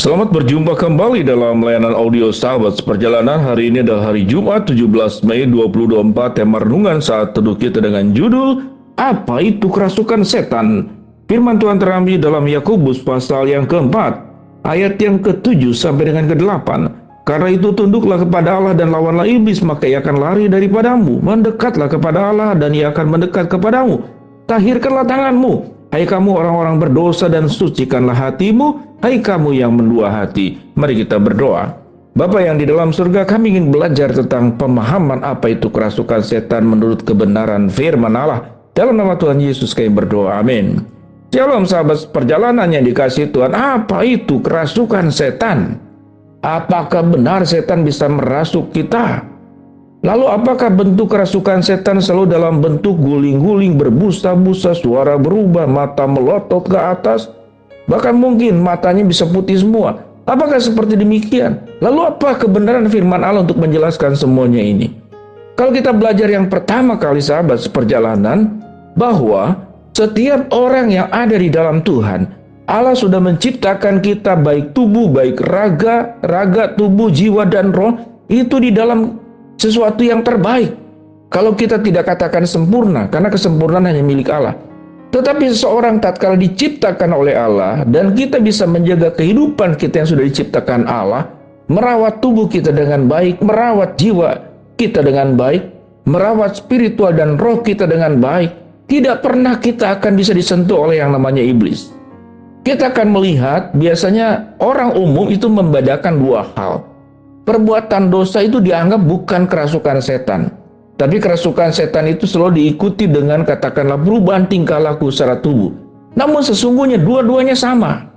Selamat berjumpa kembali dalam layanan audio Sahabat Seperjalanan. Hari ini adalah hari Jumat 17 Mei 2024. Tema renungan saat teduh kita dengan judul Apa itu Kerasukan Setan? Firman Tuhan terambil dalam Yakobus pasal yang keempat, ayat yang ke-7 sampai dengan ke-8. Karena itu tunduklah kepada Allah dan lawanlah iblis, maka ia akan lari daripadamu. Mendekatlah kepada Allah dan ia akan mendekat kepadamu. Tahirkanlah tanganmu, hai kamu orang-orang berdosa, dan sucikanlah hatimu, hai kamu yang mendua hati. Mari kita berdoa. Bapa yang di dalam surga, kami ingin belajar tentang pemahaman apa itu kerasukan setan menurut kebenaran firman Allah. Dalam nama Tuhan Yesus kami berdoa, amin. Shalom sahabat perjalanan yang dikasihi Tuhan. Apa itu kerasukan setan? Apakah benar setan bisa merasuk kita? Lalu apakah bentuk kerasukan setan selalu dalam bentuk guling-guling, berbusa-busa, suara berubah, mata melotot ke atas? Bahkan mungkin matanya bisa putih semua. Apakah seperti demikian? Lalu apa kebenaran firman Allah untuk menjelaskan semuanya ini? Kalau kita belajar yang pertama kali sahabat seperjalanan, bahwa setiap orang yang ada di dalam Tuhan, Allah sudah menciptakan kita baik tubuh, baik raga, tubuh, jiwa, dan roh, itu di dalam sesuatu yang terbaik. Kalau kita tidak katakan sempurna, karena kesempurnaan hanya milik Allah. Tetapi seseorang tatkala diciptakan oleh Allah, dan kita bisa menjaga kehidupan kita yang sudah diciptakan Allah, merawat tubuh kita dengan baik, merawat jiwa kita dengan baik, merawat spiritual dan roh kita dengan baik, tidak pernah kita akan bisa disentuh oleh yang namanya iblis. Kita akan melihat biasanya orang umum itu membedakan dua hal. Perbuatan dosa itu dianggap bukan kerasukan setan. Tapi kerasukan setan itu selalu diikuti dengan katakanlah perubahan tingkah laku secara tubuh. Namun sesungguhnya dua-duanya sama.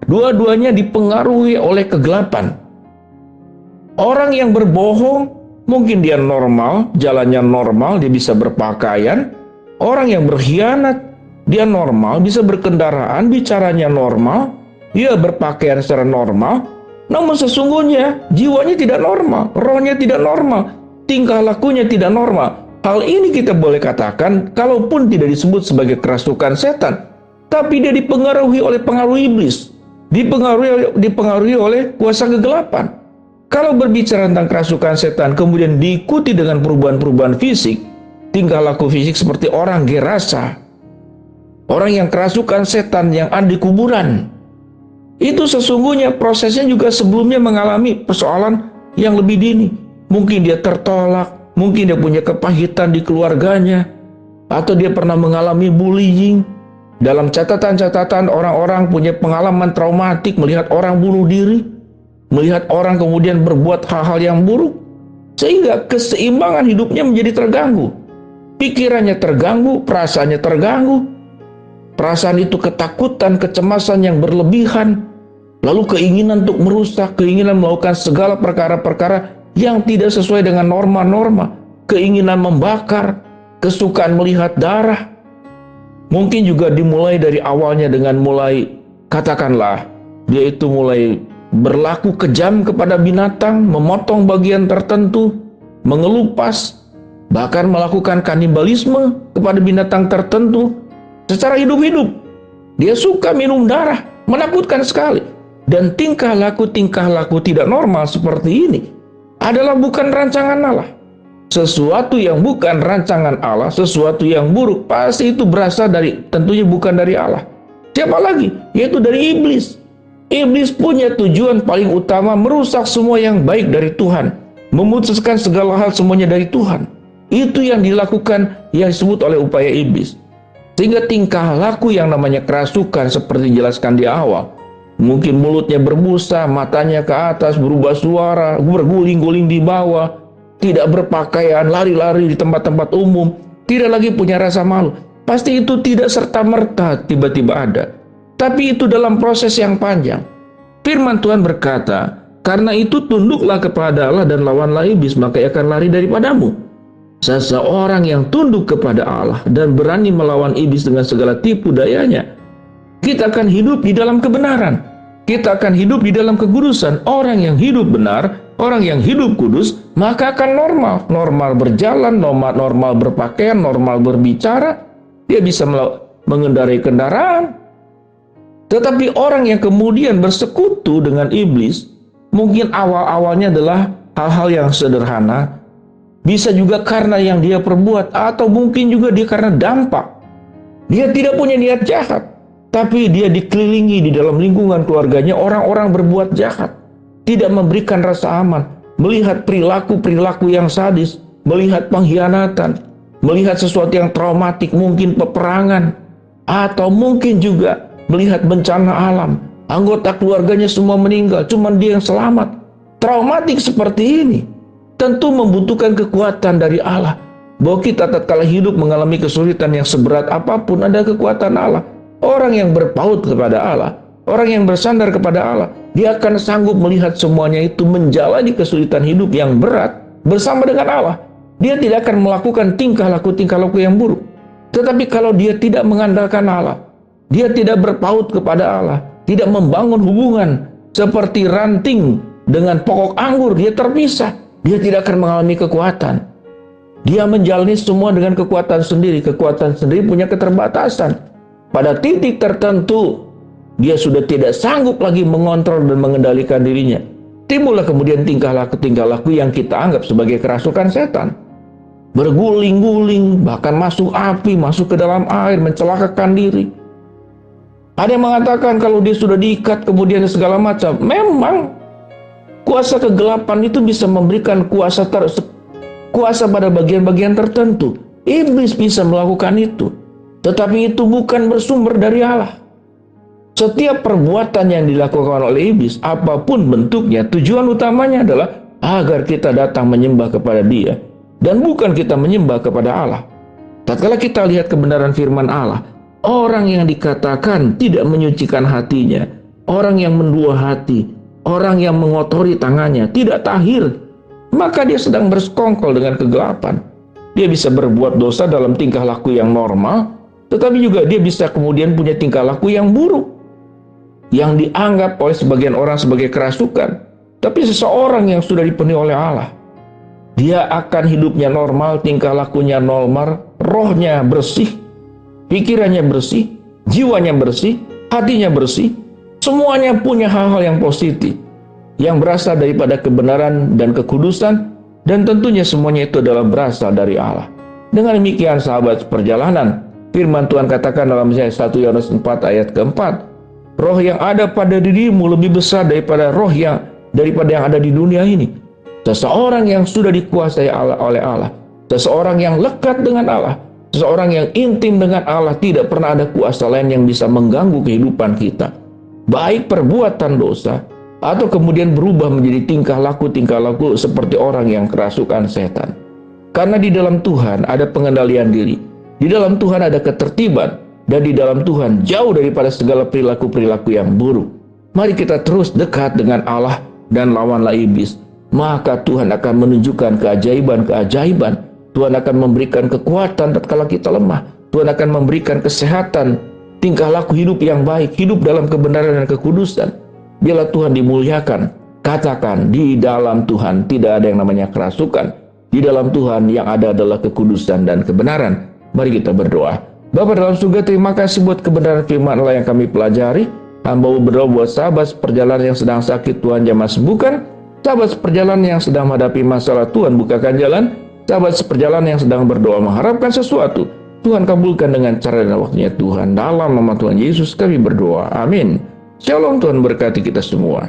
Dua-duanya dipengaruhi oleh kegelapan. Orang yang berbohong, mungkin dia normal, jalannya normal, dia bisa berpakaian. Orang yang berkhianat, dia normal, bisa berkendaraan, bicaranya normal, dia berpakaian secara normal. Namun sesungguhnya jiwanya tidak normal, rohnya tidak normal, tingkah lakunya tidak normal. Hal ini kita boleh katakan, kalaupun tidak disebut sebagai kerasukan setan, tapi dia dipengaruhi oleh pengaruh iblis, dipengaruhi oleh kuasa kegelapan. Kalau berbicara tentang kerasukan setan, kemudian diikuti dengan perubahan-perubahan fisik, tingkah laku fisik seperti orang gerasa, orang yang kerasukan setan yang ada di kuburan, itu sesungguhnya prosesnya juga sebelumnya mengalami persoalan yang lebih dini. Mungkin dia tertolak, mungkin dia punya kepahitan di keluarganya, atau dia pernah mengalami bullying. Dalam catatan-catatan orang-orang punya pengalaman traumatik melihat orang bunuh diri, melihat orang kemudian berbuat hal-hal yang buruk, sehingga keseimbangan hidupnya menjadi terganggu. Pikirannya terganggu, perasaannya terganggu. Perasaan itu ketakutan, kecemasan yang berlebihan, lalu keinginan untuk merusak, keinginan melakukan segala perkara-perkara yang tidak sesuai dengan norma-norma, keinginan membakar, kesukaan melihat darah. Mungkin juga dimulai dari awalnya dengan mulai, katakanlah, dia itu mulai berlaku kejam kepada binatang, memotong bagian tertentu, mengelupas, bahkan melakukan kanibalisme kepada binatang tertentu. Secara hidup-hidup, dia suka minum darah, menakutkan sekali. Dan tingkah laku tidak normal seperti ini adalah bukan rancangan Allah. Sesuatu yang bukan rancangan Allah, sesuatu yang buruk, pasti itu berasal dari, tentunya bukan dari Allah. Siapa lagi? Yaitu dari iblis. Iblis punya tujuan paling utama merusak semua yang baik dari Tuhan, memutuskan segala hal semuanya dari Tuhan. Itu yang dilakukan, yang disebut oleh upaya iblis. Sehingga tingkah laku yang namanya kerasukan seperti dijelaskan di awal, mungkin mulutnya berbusa, matanya ke atas, berubah suara, berguling-guling di bawah, tidak berpakaian, lari-lari di tempat-tempat umum, tidak lagi punya rasa malu. Pasti itu tidak serta-merta tiba-tiba ada, tapi itu dalam proses yang panjang. Firman Tuhan berkata, karena itu tunduklah kepada Allah dan lawanlah iblis, maka ia akan lari daripadamu. Seseorang yang tunduk kepada Allah dan berani melawan iblis dengan segala tipu dayanya, kita akan hidup di dalam kebenaran. Kita akan hidup di dalam kekudusan. Orang yang hidup benar, orang yang hidup kudus, maka akan normal. Normal berjalan, normal berpakaian, normal berbicara. Dia bisa mengendarai kendaraan. Tetapi orang yang kemudian bersekutu dengan iblis, mungkin awal-awalnya adalah hal-hal yang sederhana, bisa juga karena yang dia perbuat, atau mungkin juga dia karena dampak. Dia tidak punya niat jahat, tapi dia dikelilingi di dalam lingkungan keluarganya orang-orang berbuat jahat, tidak memberikan rasa aman, melihat perilaku-perilaku yang sadis, melihat pengkhianatan, melihat sesuatu yang traumatik, mungkin peperangan, atau mungkin juga melihat bencana alam. Anggota keluarganya semua meninggal, cuma dia yang selamat. Traumatik seperti ini tentu membutuhkan kekuatan dari Allah. Bahwa kita tatkala hidup mengalami kesulitan yang seberat apapun, ada kekuatan Allah. Orang yang berpaut kepada Allah, orang yang bersandar kepada Allah, dia akan sanggup melihat semuanya itu, menjalani kesulitan hidup yang berat bersama dengan Allah. Dia tidak akan melakukan tingkah laku yang buruk. Tetapi kalau dia tidak mengandalkan Allah, dia tidak berpaut kepada Allah, tidak membangun hubungan seperti ranting dengan pokok anggur, dia terpisah. Dia tidak akan mengalami kekuatan. Dia menjalani semua dengan kekuatan sendiri. Kekuatan sendiri punya keterbatasan. Pada titik tertentu, dia sudah tidak sanggup lagi mengontrol dan mengendalikan dirinya. Timbullah kemudian tingkah laku yang kita anggap sebagai kerasukan setan. Berguling-guling, bahkan masuk api, masuk ke dalam air, mencelakakan diri. Ada yang mengatakan kalau dia sudah diikat kemudian segala macam. Memang kuasa kegelapan itu bisa memberikan kuasa pada bagian-bagian tertentu. Iblis bisa melakukan itu. Tetapi itu bukan bersumber dari Allah. Setiap perbuatan yang dilakukan oleh iblis, apapun bentuknya, tujuan utamanya adalah agar kita datang menyembah kepada dia. Dan bukan kita menyembah kepada Allah. Tatkala kita lihat kebenaran firman Allah, orang yang dikatakan tidak menyucikan hatinya, orang yang mendua hati, orang yang mengotori tangannya, tidak tahir, maka dia sedang bersekongkol dengan kegelapan. Dia bisa berbuat dosa dalam tingkah laku yang normal, tetapi juga dia bisa kemudian punya tingkah laku yang buruk, yang dianggap oleh sebagian orang sebagai kerasukan. Tapi seseorang yang sudah dipenuhi oleh Allah, dia akan hidupnya normal, tingkah lakunya normal, rohnya bersih, pikirannya bersih, jiwanya bersih, hatinya bersih. Semuanya punya hal-hal yang positif, yang berasal daripada kebenaran dan kekudusan, dan tentunya semuanya itu adalah berasal dari Allah. Dengan demikian sahabat perjalanan, firman Tuhan katakan dalam 1 Yohanes 4 ayat keempat, roh yang ada pada dirimu lebih besar daripada yang ada di dunia ini. Seseorang yang sudah dikuasai oleh Allah, seseorang yang lekat dengan Allah, seseorang yang intim dengan Allah, tidak pernah ada kuasa lain yang bisa mengganggu kehidupan kita. Baik perbuatan dosa, atau kemudian berubah menjadi tingkah laku seperti orang yang kerasukan setan. Karena di dalam Tuhan ada pengendalian diri, di dalam Tuhan ada ketertiban, dan di dalam Tuhan jauh daripada segala perilaku-perilaku yang buruk. Mari kita terus dekat dengan Allah dan lawanlah iblis. Maka Tuhan akan menunjukkan keajaiban-keajaiban. Tuhan akan memberikan kekuatan tatkala kita lemah. Tuhan akan memberikan kesehatan, tingkah laku hidup yang baik, hidup dalam kebenaran dan kekudusan. Biarlah Tuhan dimuliakan. Katakan, di dalam Tuhan tidak ada yang namanya kerasukan. Di dalam Tuhan yang ada adalah kekudusan dan kebenaran. Mari kita berdoa. Bapa dalam surga, terima kasih buat kebenaran firman Allah yang kami pelajari. Hamba berdoa buat sahabat perjalanan yang sedang sakit, Tuhan jamah sembuhkan. Sahabat seperjalanan yang sedang menghadapi masalah, Tuhan bukakan jalan. Sahabat seperjalanan yang sedang berdoa mengharapkan sesuatu, Tuhan kabulkan dengan cara dan waktunya Tuhan. Dalam nama Tuhan Yesus kami berdoa. Amin. Shalom, Tuhan berkati kita semua.